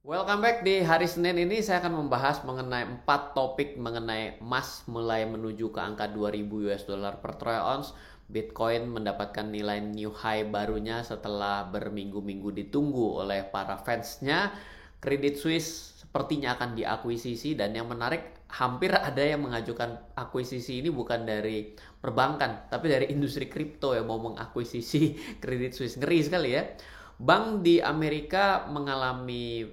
Welcome back. Di hari Senin ini saya akan membahas mengenai 4 topik mengenai emas mulai menuju ke angka 2000 US dollar per troy ounce. Bitcoin mendapatkan nilai new high barunya setelah berminggu-minggu ditunggu oleh para fansnya. Credit Suisse sepertinya akan diakuisisi, dan yang menarik, hampir ada yang mengajukan akuisisi ini bukan dari perbankan tapi dari industri kripto yang mau mengakuisisi Credit Suisse. Ngeri sekali ya. Bank di Amerika mengalami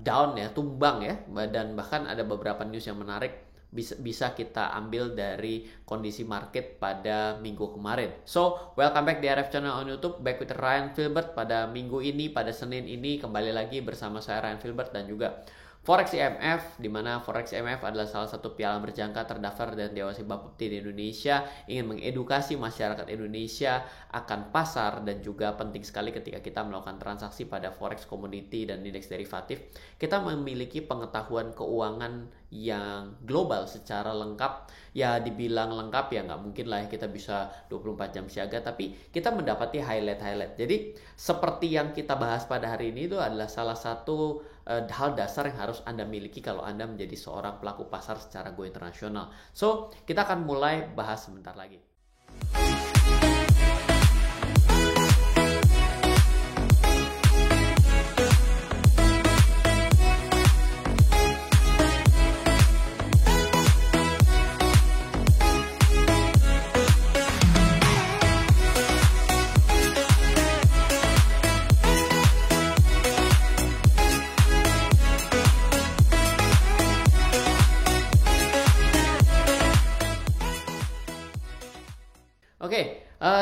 down ya, tumbang ya, dan bahkan ada beberapa news yang menarik bisa kita ambil dari kondisi market pada minggu kemarin. So, welcome back di RF Channel on YouTube, back with Ryan Filbert. Pada minggu ini, pada Senin ini, kembali lagi bersama saya Ryan Filbert dan juga Forex IMF, di mana Forex IMF adalah salah satu piala berjangka terdaftar dan diawasi Bapepti di Indonesia, ingin mengedukasi masyarakat Indonesia akan pasar, dan juga penting sekali ketika kita melakukan transaksi pada Forex Commodity dan indeks derivatif, kita memiliki pengetahuan keuangan yang global secara lengkap. Ya dibilang lengkap ya nggak mungkin lah ya kita bisa 24 jam siaga, tapi kita mendapati highlight. Jadi seperti yang kita bahas pada hari ini, itu adalah salah satu hal dasar yang harus Anda miliki kalau Anda menjadi seorang pelaku pasar secara go internasional. So, kita akan mulai bahas sebentar lagi.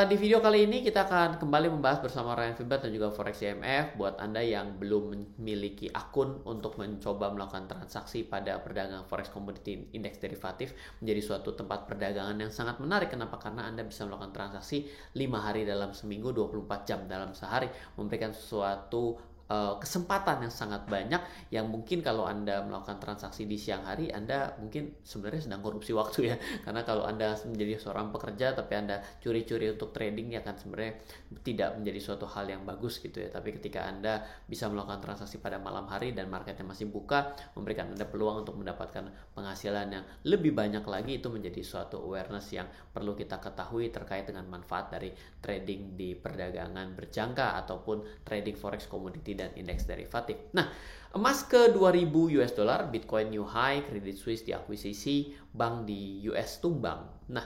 Di video kali ini kita akan kembali membahas bersama Ryan Filbert dan juga Forex IMF. Buat Anda yang belum memiliki akun untuk mencoba melakukan transaksi pada perdagangan Forex Commodity Index Derivatif, menjadi suatu tempat perdagangan yang sangat menarik. Kenapa? Karena Anda bisa melakukan transaksi 5 hari dalam seminggu, 24 jam dalam sehari, memberikan suatu kesempatan yang sangat banyak, yang mungkin kalau Anda melakukan transaksi di siang hari, Anda mungkin sebenarnya sedang korupsi waktu ya, karena kalau Anda menjadi seorang pekerja tapi Anda curi-curi untuk trading, ya kan sebenarnya tidak menjadi suatu hal yang bagus gitu ya. Tapi ketika Anda bisa melakukan transaksi pada malam hari dan marketnya masih buka, memberikan Anda peluang untuk mendapatkan penghasilan yang lebih banyak lagi, itu menjadi suatu awareness yang perlu kita ketahui terkait dengan manfaat dari trading di perdagangan berjangka ataupun trading forex commodity dan indeks derivatif. Nah, emas ke 2000 US dollar, Bitcoin new high, Credit Suisse diakuisisi, bank di US tumbang. Nah,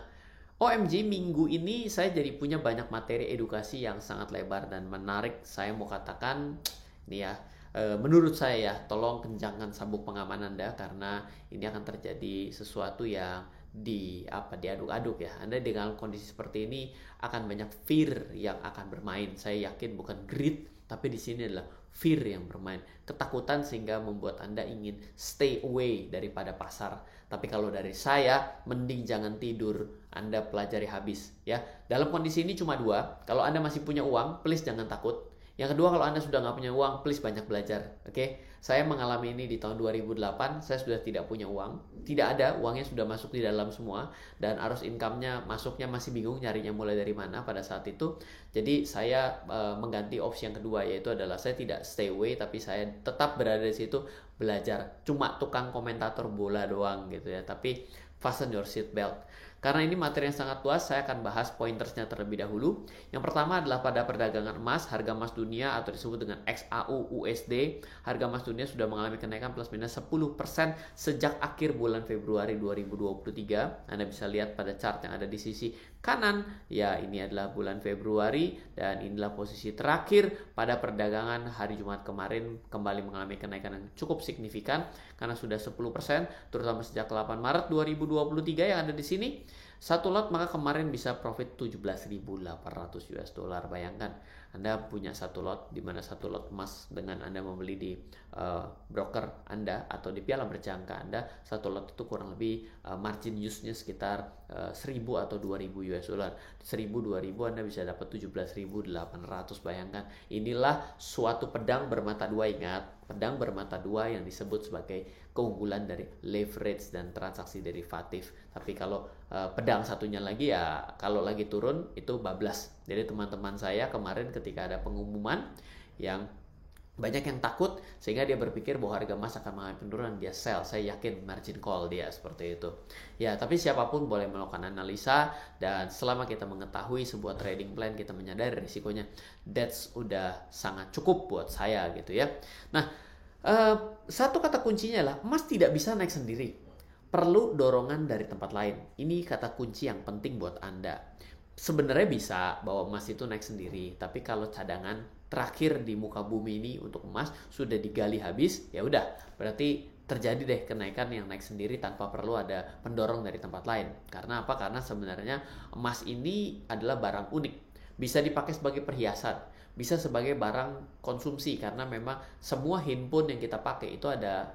OMG, minggu ini saya jadi punya banyak materi edukasi yang sangat lebar dan menarik. Saya mau katakan ini ya, menurut saya ya, tolong kencangkan sabuk pengaman Anda, karena ini akan terjadi sesuatu yang diaduk-aduk ya. Anda dengan kondisi seperti ini akan banyak fear yang akan bermain. Saya yakin bukan greed, tapi di sini adalah fear yang bermain, ketakutan, sehingga membuat Anda ingin stay away daripada pasar. Tapi kalau dari saya, mending jangan tidur, Anda pelajari habis ya. Dalam kondisi ini cuma dua: kalau Anda masih punya uang, please jangan takut. Yang kedua, kalau Anda sudah nggak punya uang, please banyak belajar. Oke? Saya mengalami ini di tahun 2008. Saya sudah tidak punya uang. Tidak ada, uangnya sudah masuk di dalam semua. Dan arus income-nya masuknya masih bingung nyarinya mulai dari mana pada saat itu. Jadi saya mengganti opsi yang kedua, yaitu adalah saya tidak stay away, tapi saya tetap berada di situ belajar. Cuma tukang komentator bola doang gitu ya. Tapi fasten your seat belt. Karena ini materi yang sangat luas, saya akan bahas pointersnya terlebih dahulu. Yang pertama adalah pada perdagangan emas, harga emas dunia atau disebut dengan XAU USD. Harga emas dunia sudah mengalami kenaikan plus minus 10% sejak akhir bulan Februari 2023. Anda bisa lihat pada chart yang ada di sisi kanan. Ya, ini adalah bulan Februari dan inilah posisi terakhir pada perdagangan hari Jumat kemarin, kembali mengalami kenaikan yang cukup signifikan karena sudah 10%, terutama sejak 8 Maret 2023 yang ada di sini. Satu lot maka kemarin bisa profit 17.800 US dollar. Bayangkan Anda punya satu lot, di mana satu lot emas dengan Anda membeli di broker Anda atau di piala berjangka Anda, satu lot itu kurang lebih margin use-nya sekitar 1.000 atau 2.000 US dollar. 1.000 2.000 Anda bisa dapat 17.800. Bayangkan, inilah suatu pedang bermata dua. Ingat, pedang bermata dua yang disebut sebagai keunggulan dari leverage dan transaksi derivatif. Tapi kalau pedang satunya lagi ya, kalau lagi turun itu bablas. Jadi teman-teman saya kemarin ketika ada pengumuman yang Banyak yang takut sehingga dia berpikir bahwa harga emas akan mengalami penurunan, dia sell. Saya yakin margin call dia seperti itu. Ya, tapi siapapun boleh melakukan analisa, dan selama kita mengetahui sebuah trading plan, kita menyadari risikonya, that's udah sangat cukup buat saya gitu ya. Nah, satu kata kuncinya adalah emas tidak bisa naik sendiri. Perlu dorongan dari tempat lain. Ini kata kunci yang penting buat Anda. Sebenarnya bisa bahwa emas itu naik sendiri, tapi kalau cadangan terakhir di muka bumi ini untuk emas sudah digali habis, ya udah berarti terjadi deh kenaikan yang naik sendiri tanpa perlu ada pendorong dari tempat lain. Karena apa? Karena sebenarnya emas ini adalah barang unik, bisa dipakai sebagai perhiasan, bisa sebagai barang konsumsi, karena memang semua handphone yang kita pakai itu ada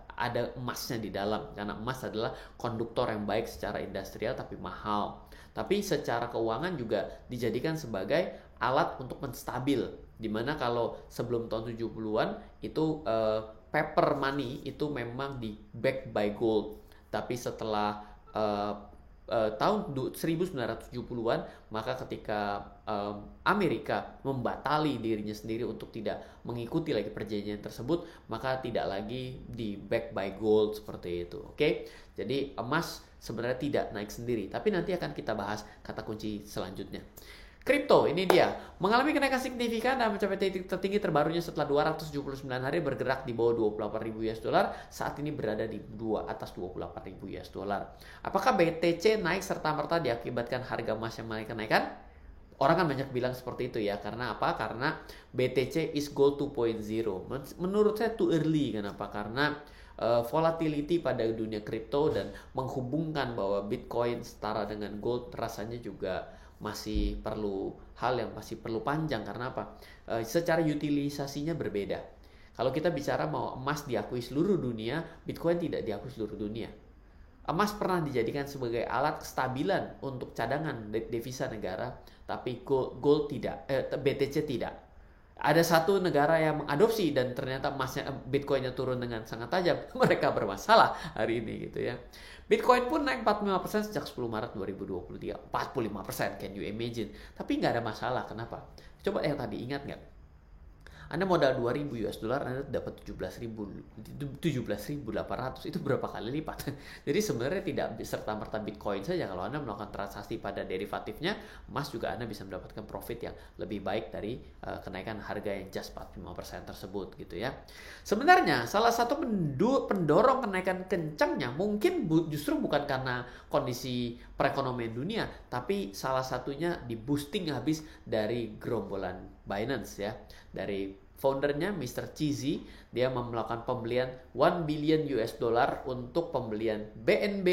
emasnya di dalam, karena emas adalah konduktor yang baik secara industrial tapi mahal. Tapi secara keuangan juga dijadikan sebagai alat untuk menstabil, dimana kalau sebelum tahun 70-an itu paper money itu memang di back by gold. Tapi setelah tahun 1970-an, maka ketika Amerika membatali dirinya sendiri untuk tidak mengikuti lagi perjanjian tersebut, maka tidak lagi di back by gold seperti itu. Oke? Jadi emas sebenarnya tidak naik sendiri, tapi nanti akan kita bahas kata kunci selanjutnya. Kripto, ini dia, mengalami kenaikan signifikan dan mencapai titik tertinggi terbarunya setelah 279 hari bergerak di bawah 28.000 US dollar. Saat ini berada di atas 28.000 US dollar. Apakah BTC naik serta-merta diakibatkan harga emas yang mulai kenaikan? Orang kan banyak bilang seperti itu ya. Karena apa? Karena BTC is gold 2.0. Menurut saya too early. Kenapa? Karena volatility pada dunia kripto dan menghubungkan bahwa Bitcoin setara dengan gold rasanya juga masih perlu panjang. Karena apa? Secara utilisasinya berbeda. Kalau kita bicara mau emas diakui seluruh dunia, Bitcoin tidak diakui seluruh dunia. Emas pernah dijadikan sebagai alat kestabilan untuk cadangan devisa negara, tapi gold tidak, BTC tidak. Ada satu negara yang mengadopsi dan ternyata Bitcoinnya turun dengan sangat tajam. Mereka bermasalah hari ini gitu ya. Bitcoin pun naik 45% sejak 10 Maret 2023. 45%, can you imagine? Tapi nggak ada masalah. Kenapa? Coba yang tadi ingat nggak? Anda modal 2.000 US dollar, Anda dapat 17.800. Itu berapa kali lipat? Jadi sebenarnya tidak serta-merta Bitcoin saja. Kalau Anda melakukan transaksi pada derivatifnya, emas juga Anda bisa mendapatkan profit yang lebih baik dari kenaikan harga yang just 45% tersebut gitu ya. Sebenarnya salah satu pendorong kenaikan kencangnya mungkin justru bukan karena kondisi perekonomian dunia, tapi salah satunya di boosting habis dari gerombolan Binance ya. Dari foundernya Mr. Cheesy, dia melakukan pembelian 1 billion US dollar untuk pembelian BNB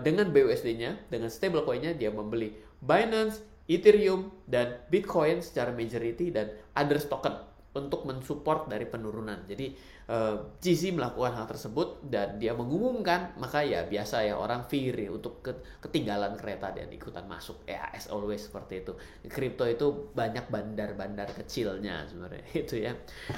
dengan BUSD-nya, dengan stablecoin-nya dia membeli Binance, Ethereum, dan Bitcoin secara majority dan others token untuk mensupport dari penurunan. Jadi Cheesy melakukan hal tersebut dan dia mengumumkan, maka ya biasa ya orang fear untuk ketinggalan kereta dan ikutan masuk. Ya as always seperti itu. Kripto itu banyak bandar-bandar kecilnya sebenarnya itu ya.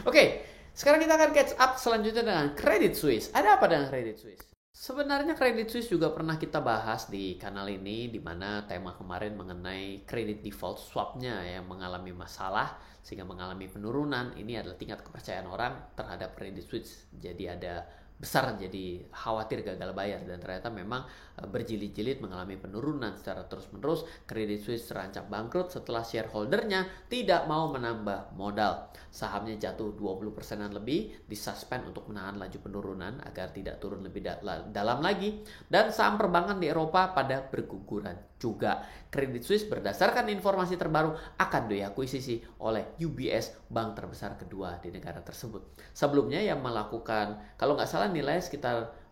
Oke, sekarang kita akan catch up selanjutnya dengan Credit Suisse. Ada apa dengan Credit Suisse? Sebenarnya Credit Suisse juga pernah kita bahas di kanal ini, di mana tema kemarin mengenai credit default swap-nya yang mengalami masalah sehingga mengalami penurunan. Ini adalah tingkat kepercayaan orang terhadap Credit Suisse. Jadi ada besar, jadi khawatir gagal bayar, dan ternyata memang berjilid-jilid mengalami penurunan secara terus-menerus. Credit Suisse terancam bangkrut setelah shareholdernya tidak mau menambah modal. Sahamnya jatuh 20%-an lebih, disuspend untuk menahan laju penurunan agar tidak turun lebih dalam lagi, dan saham perbankan di Eropa pada berguguran juga. Credit Suisse berdasarkan informasi terbaru akan diakuisisi oleh UBS, bank terbesar kedua di negara tersebut. Sebelumnya yang melakukan, kalau nggak salah nilai sekitar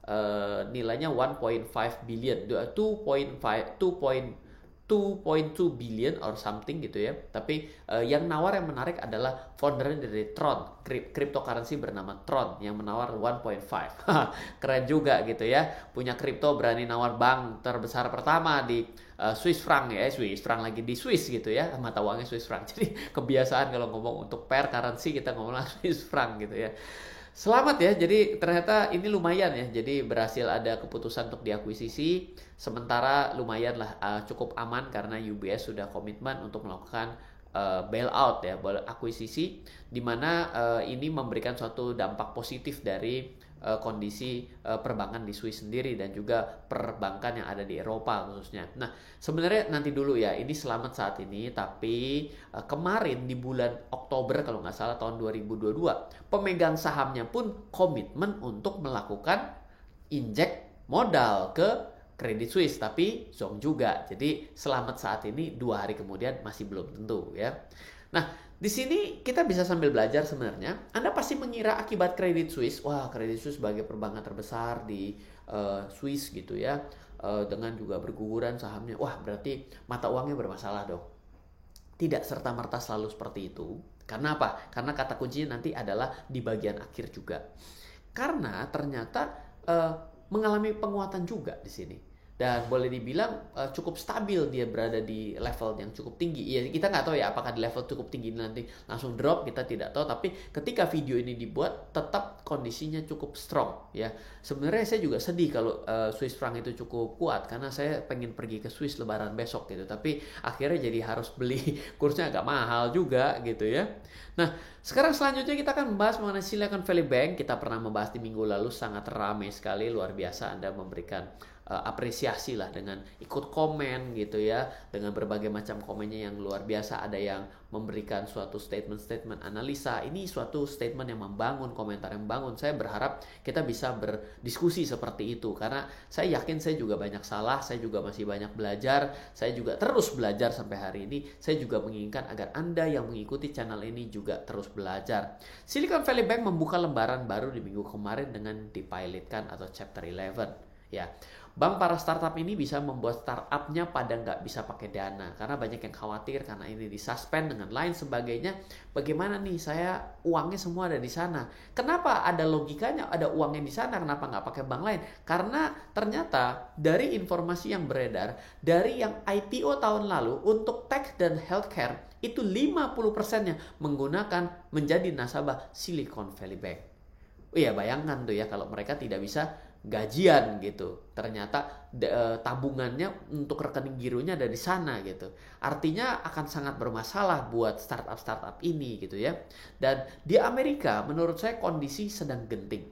nilainya 1.5 billion, 2.2 billion or something gitu ya. Tapi yang menarik adalah foundernya dari Tron, cryptocurrency bernama Tron yang menawar 1.5. Keren juga gitu ya. Punya kripto berani nawar bank terbesar pertama di Swiss franc ya, Swiss franc lagi di Swiss gitu ya, mata uangnya Swiss franc. Jadi kebiasaan kalau ngomong untuk pair currency kita ngomong Swiss franc gitu ya. Selamat ya, jadi ternyata ini lumayan ya, jadi berhasil ada keputusan untuk diakuisisi, sementara lumayan lah, cukup aman karena UBS sudah komitmen untuk melakukan bailout ya, akuisisi, di mana ini memberikan suatu dampak positif dari kondisi perbankan di Swiss sendiri dan juga perbankan yang ada di Eropa khususnya. Nah, sebenarnya nanti dulu ya, ini selamat saat ini, tapi kemarin di bulan Oktober kalau nggak salah tahun 2022, pemegang sahamnya pun komitmen untuk melakukan injek modal ke Credit Suisse, tapi zonk juga. Jadi selamat saat ini, 2 hari kemudian masih belum tentu ya. Nah, di sini kita bisa sambil belajar sebenarnya. Anda pasti mengira akibat Credit Suisse, wah Credit Suisse sebagai perbankan terbesar di Swiss gitu ya, dengan juga berguguran sahamnya, wah berarti mata uangnya bermasalah dong. Tidak serta-merta selalu seperti itu. Karena apa? Karena kata kuncinya nanti adalah di bagian akhir juga. Karena ternyata mengalami penguatan juga di sini. Dan boleh dibilang cukup stabil, dia berada di level yang cukup tinggi. Ya, kita nggak tahu ya apakah di level cukup tinggi nanti langsung drop, kita tidak tahu. Tapi ketika video ini dibuat, tetap kondisinya cukup strong ya. Sebenarnya saya juga sedih kalau Swiss franc itu cukup kuat, karena saya pengen pergi ke Swiss lebaran besok gitu. Tapi akhirnya jadi harus beli, kursnya agak mahal juga gitu ya. Nah, sekarang selanjutnya kita akan membahas mengenai Silicon Valley Bank. Kita pernah membahas di minggu lalu, sangat ramai sekali, luar biasa. Anda memberikan apresiasi lah dengan ikut komen gitu ya, dengan berbagai macam komennya yang luar biasa. Ada yang memberikan suatu statement analisa, ini suatu statement yang membangun, komentar yang membangun. Saya berharap kita bisa berdiskusi seperti itu, karena saya yakin saya juga banyak salah, saya juga masih banyak belajar, saya juga terus belajar sampai hari ini. Saya juga menginginkan agar Anda yang mengikuti channel ini juga terus belajar. Silicon Valley Bank membuka lembaran baru di minggu kemarin dengan dipilotkan atau Chapter 11 ya. Bank para startup ini bisa membuat startupnya pada nggak bisa pakai dana, karena banyak yang khawatir karena ini disuspend dengan lain sebagainya. Bagaimana nih, saya uangnya semua ada di sana. Kenapa ada logikanya ada uangnya di sana, kenapa nggak pakai bank lain? Karena ternyata dari informasi yang beredar, dari yang IPO tahun lalu untuk tech dan healthcare, itu 50%-nya menggunakan menjadi nasabah Silicon Valley Bank. Oh iya, bayangkan tuh ya kalau mereka tidak bisa gajian gitu, ternyata tabungannya untuk rekening gironya ada di sana gitu. Artinya akan sangat bermasalah buat startup ini gitu ya. Dan di Amerika menurut saya kondisi sedang genting.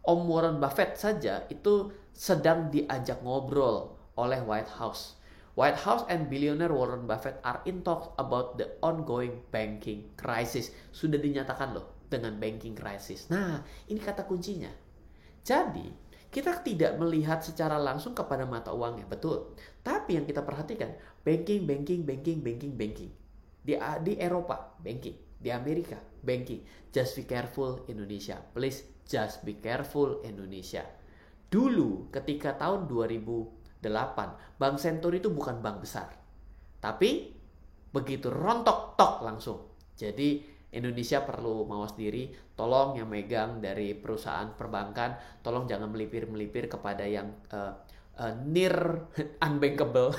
Om Warren Buffett saja itu sedang diajak ngobrol oleh White House. White House and billionaire Warren Buffett are in talks about the ongoing banking crisis. Sudah dinyatakan loh dengan banking crisis. Nah, ini kata kuncinya. Jadi kita tidak melihat secara langsung kepada mata uangnya, betul. Tapi yang kita perhatikan, banking. Di Eropa, banking. Di Amerika, banking. Just be careful Indonesia. Please, just be careful Indonesia. Dulu, ketika tahun 2008, Bank Senturi itu bukan bank besar. Tapi, begitu rontok-tok langsung. Jadi, Indonesia perlu mawas diri, tolong yang megang dari perusahaan perbankan, tolong jangan melipir-melipir kepada yang near unbankable.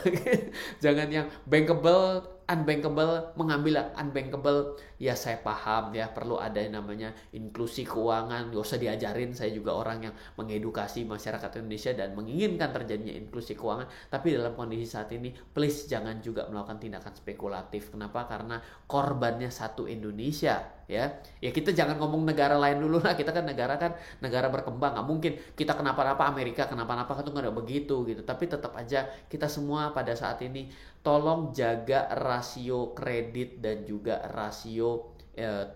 Jangan yang bankable, unbankable, mengambil unbankable. Ya saya paham ya, perlu ada yang namanya inklusi keuangan. Gak usah diajarin, saya juga orang yang mengedukasi masyarakat Indonesia dan menginginkan terjadinya inklusi keuangan. Tapi dalam kondisi saat ini, please jangan juga melakukan tindakan spekulatif. Kenapa? Karena korbannya satu Indonesia ya. Ya kita jangan ngomong negara lain dulu lah, kita kan negara berkembang, nggak mungkin kita kenapa-napa Amerika kenapa-napa itu nggak ada begitu gitu. Tapi tetap aja kita semua pada saat ini tolong jaga rasio kredit dan juga rasio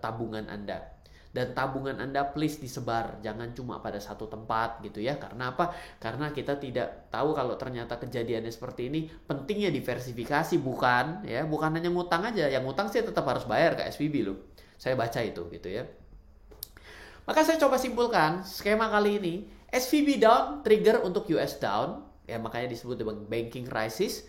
tabungan Anda. Dan tabungan Anda please disebar, jangan cuma pada satu tempat gitu ya. Karena apa? Karena kita tidak tahu kalau ternyata kejadiannya seperti ini. Pentingnya diversifikasi, bukan hanya ngutang aja. Yang ngutang sih tetap harus bayar ke SVB loh. Saya baca itu gitu ya. Maka saya coba simpulkan skema kali ini. SVB down, trigger untuk US down. Ya makanya disebut banking crisis.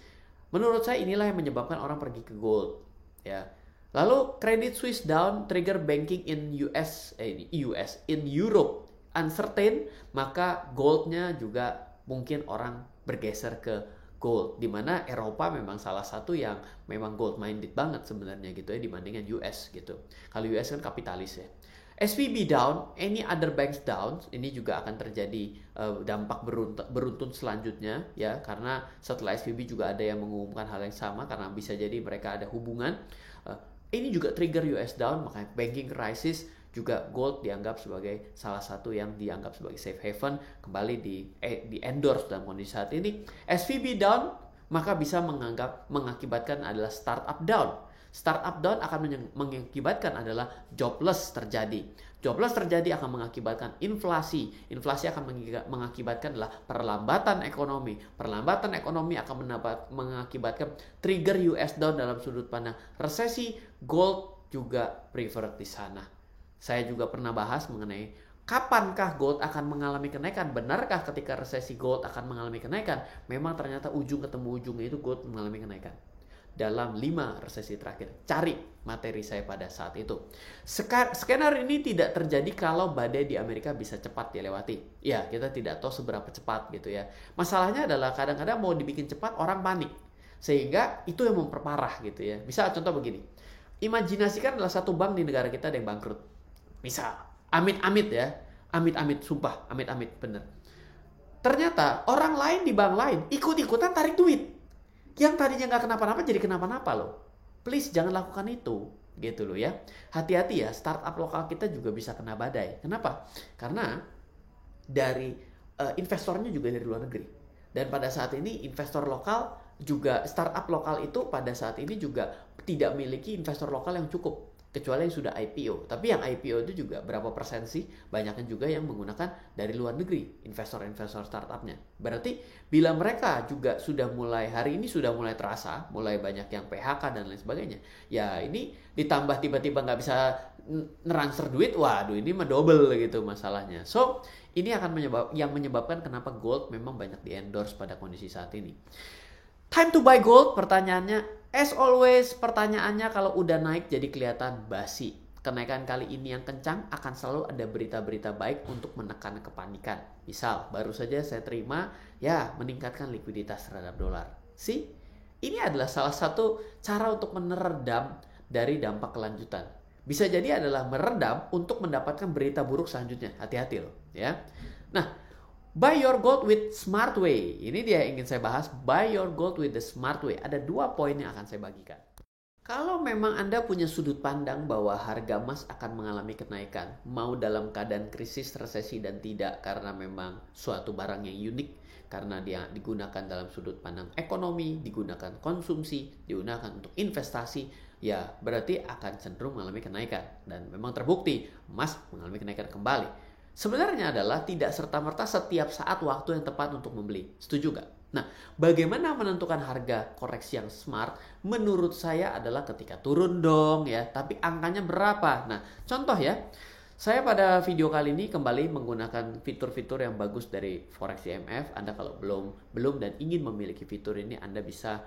Menurut saya inilah yang menyebabkan orang pergi ke gold. Ya. Lalu Credit Suisse down, trigger banking in in Europe uncertain, maka goldnya juga mungkin orang bergeser ke gold, di mana Eropa memang salah satu yang memang gold minded banget sebenarnya gitu ya dibandingkan US gitu. Kalau US kan kapitalis ya. SVB down, any other banks down, ini juga akan terjadi dampak beruntun selanjutnya ya, karena setelah SVB juga ada yang mengumumkan hal yang sama, karena bisa jadi mereka ada hubungan. Ini juga trigger US down, makanya banking crisis juga gold dianggap sebagai salah satu yang dianggap sebagai safe haven, kembali di endorse dalam kondisi saat ini. SVB down, maka bisa mengakibatkan adalah startup down. Startup down akan mengakibatkan adalah jobless terjadi. Jobless terjadi akan mengakibatkan inflasi. Inflasi akan mengakibatkan adalah perlambatan ekonomi. Perlambatan ekonomi akan mengakibatkan trigger US down dalam sudut pandang resesi. Gold juga prefer di sana. Saya juga pernah bahas mengenai kapankah gold akan mengalami kenaikan. Benarkah ketika resesi gold akan mengalami kenaikan? Memang ternyata ujung ketemu ujungnya itu gold mengalami kenaikan. Dalam 5 resesi terakhir. Cari materi saya pada saat itu. Skenario ini tidak terjadi kalau badai di Amerika bisa cepat dilewati. Ya, kita tidak tahu seberapa cepat gitu ya. Masalahnya adalah kadang-kadang mau dibikin cepat orang panik. Sehingga itu yang memperparah gitu ya. Misal contoh begini. Imajinasikan adalah satu bank di negara kita ada yang bangkrut. Misal, amit-amit ya. Amit-amit, sumpah. Amit-amit, bener. Ternyata orang lain di bank lain ikut-ikutan tarik duit. Yang tadinya nggak kenapa-napa jadi kenapa-napa loh. Please jangan lakukan itu. Gitu loh ya. Hati-hati ya, startup lokal kita juga bisa kena badai. Kenapa? Karena dari investornya juga dari luar negeri. Dan pada saat ini investor lokal juga, startup lokal itu pada saat ini juga tidak memiliki investor lokal yang cukup. Kecuali yang sudah IPO. Tapi yang IPO itu juga berapa persen sih? Banyaknya juga yang menggunakan dari luar negeri, investor-investor startupnya. Berarti bila mereka juga sudah mulai, hari ini sudah mulai terasa, mulai banyak yang PHK dan lain sebagainya. Ya ini ditambah tiba-tiba nggak bisa transfer duit, waduh ini mah double gitu masalahnya. So ini akan menyebabkan kenapa gold memang banyak di-endorse pada kondisi saat ini. Time to buy gold, pertanyaannya. As always, pertanyaannya kalau udah naik jadi kelihatan basi. Kenaikan kali ini yang kencang akan selalu ada berita-berita baik untuk menekan kepanikan. Misal, baru saja saya terima, ya meningkatkan likuiditas terhadap dolar. See? Ini adalah salah satu cara untuk meredam dari dampak kelanjutan. Bisa jadi adalah meredam untuk mendapatkan berita buruk selanjutnya. Hati-hati loh, ya. Nah, buy your gold with smart way. Ini dia yang ingin saya bahas. Buy your gold with the smart way. Ada 2 poin yang akan saya bagikan. Kalau memang Anda punya sudut pandang bahwa harga emas akan mengalami kenaikan, mau dalam keadaan krisis, resesi, dan tidak, karena memang suatu barang yang unik, karena dia digunakan dalam sudut pandang ekonomi, digunakan konsumsi, digunakan untuk investasi, ya berarti akan cenderung mengalami kenaikan. Dan memang terbukti emas mengalami kenaikan kembali. Sebenarnya adalah tidak serta-merta setiap saat waktu yang tepat untuk membeli. Setuju nggak? Nah, bagaimana menentukan harga koreksi yang smart? Menurut saya adalah ketika turun dong ya. Tapi angkanya berapa? Nah, contoh ya. Saya pada video kali ini kembali menggunakan fitur-fitur yang bagus dari Forex IMF. Anda kalau belum dan ingin memiliki fitur ini, Anda bisa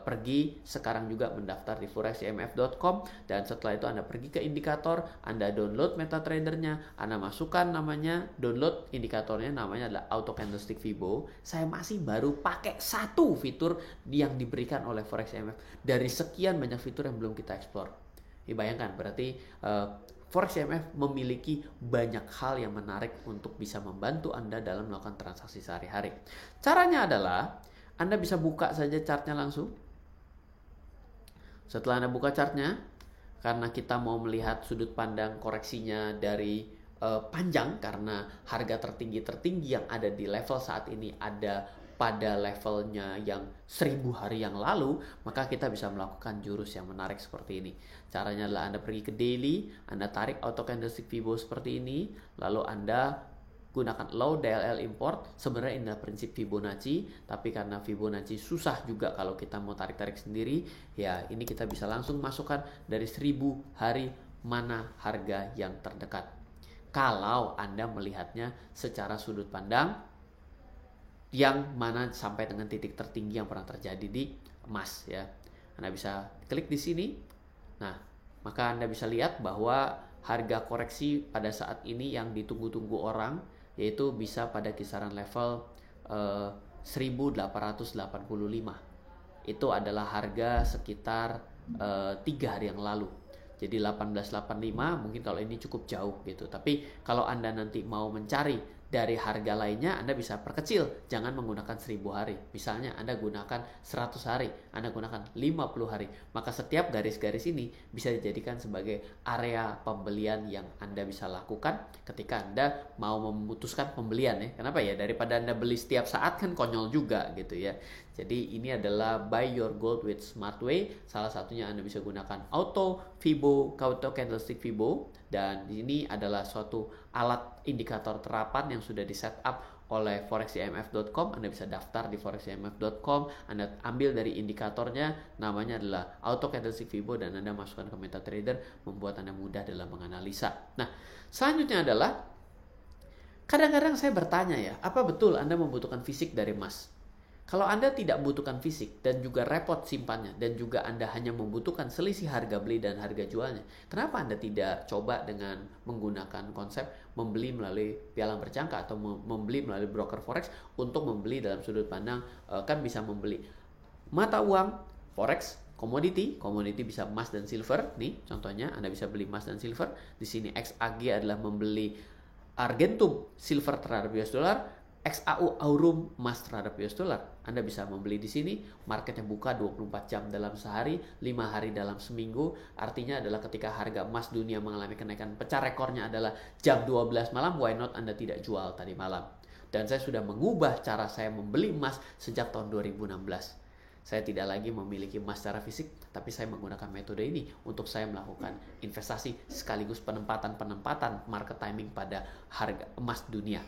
pergi sekarang juga mendaftar di foreximf.com, dan setelah itu Anda pergi ke indikator, Anda download MetaTrader-nya, Anda masukkan namanya, download indikatornya, namanya adalah Auto Candlestick Fibo. Saya masih baru pakai satu fitur yang diberikan oleh Forex IMF dari sekian banyak fitur yang belum kita explore. Bayangkan, berarti Forex IMF memiliki banyak hal yang menarik untuk bisa membantu Anda dalam melakukan transaksi sehari-hari. Caranya adalah Anda bisa buka saja chartnya langsung. Setelah Anda buka chartnya, karena kita mau melihat sudut pandang koreksinya dari panjang, karena harga tertinggi yang ada di level saat ini ada pada levelnya yang 1000 hari yang lalu, maka kita bisa melakukan jurus yang menarik seperti ini. Caranya adalah Anda pergi ke daily, Anda tarik auto candlestick Fibo seperti ini, lalu Anda gunakan low DLL import. Sebenarnya ini adalah prinsip Fibonacci, tapi karena Fibonacci susah juga kalau kita mau tarik-tarik sendiri, ya ini kita bisa langsung masukkan dari 1000 hari mana harga yang terdekat. Kalau Anda melihatnya secara sudut pandang yang mana sampai dengan titik tertinggi yang pernah terjadi di emas ya. Anda bisa klik di sini. Nah, maka Anda bisa lihat bahwa harga koreksi pada saat ini yang ditunggu-tunggu orang yaitu bisa pada kisaran level 1885. Itu adalah harga sekitar 3 hari yang lalu. Jadi 1885 mungkin kalau ini cukup jauh gitu. Tapi kalau Anda nanti mau mencari dari harga lainnya Anda bisa perkecil, jangan menggunakan 1000 hari. Misalnya Anda gunakan 100 hari, Anda gunakan 50 hari. Maka setiap garis-garis ini bisa dijadikan sebagai area pembelian yang Anda bisa lakukan ketika Anda mau memutuskan pembelian ya. Kenapa ya? Daripada Anda beli setiap saat kan konyol juga gitu ya. Jadi ini adalah buy your gold with smart way. Salah satunya Anda bisa gunakan auto candlestick Fibo, dan ini adalah suatu alat indikator terapan yang sudah di setup oleh foreximf.com. Anda bisa daftar di foreximf.com, Anda ambil dari indikatornya, namanya adalah auto candlestick Fibo, dan Anda masukkan ke MetaTrader, membuat Anda mudah dalam menganalisa. Nah, selanjutnya adalah kadang-kadang saya bertanya ya, apa betul Anda membutuhkan fisik dari emas? Kalau Anda tidak membutuhkan fisik dan juga repot simpannya, dan juga Anda hanya membutuhkan selisih harga beli dan harga jualnya, kenapa Anda tidak coba dengan menggunakan konsep membeli melalui pialang berjangka atau membeli melalui broker forex untuk membeli dalam sudut pandang kan bisa membeli mata uang forex, komoditi bisa emas dan silver. Nih contohnya Anda bisa beli emas dan silver. Di sini XAG adalah membeli Argentum silver terhadap US dollar, XAU Aurum emas terhadap US dollar. Anda bisa membeli di sini, marketnya buka 24 jam dalam sehari, 5 hari dalam seminggu. Artinya adalah ketika harga emas dunia mengalami kenaikan, pecah rekornya adalah jam 12 malam, why not Anda tidak jual tadi malam? Dan saya sudah mengubah cara saya membeli emas sejak tahun 2016. Saya tidak lagi memiliki emas secara fisik, tapi saya menggunakan metode ini untuk saya melakukan investasi sekaligus penempatan market timing pada harga emas dunia.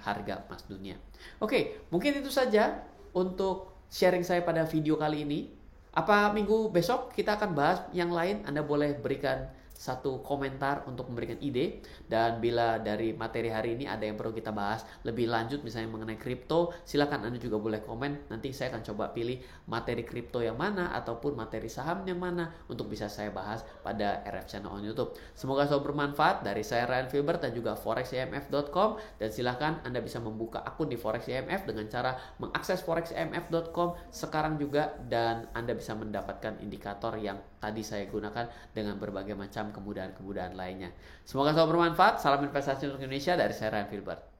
Oke, mungkin itu saja untuk sharing saya pada video kali ini. Apa minggu besok kita akan bahas yang lain? Anda boleh berikan satu komentar untuk memberikan ide, dan bila dari materi hari ini ada yang perlu kita bahas lebih lanjut misalnya mengenai kripto, silakan Anda juga boleh komen. Nanti saya akan coba pilih materi kripto yang mana ataupun materi saham yang mana untuk bisa saya bahas pada RF Channel on YouTube. Semoga selalu bermanfaat. Dari saya Ryan Filbert dan juga foreximf.com, dan silakan Anda bisa membuka akun di Forex IMF dengan cara mengakses foreximf.com sekarang juga, dan Anda bisa mendapatkan indikator yang tadi saya gunakan dengan berbagai macam kemudahan-kemudahan lainnya. Semoga selalu bermanfaat. Salam investasi untuk Indonesia dari saya Ryan Filbert.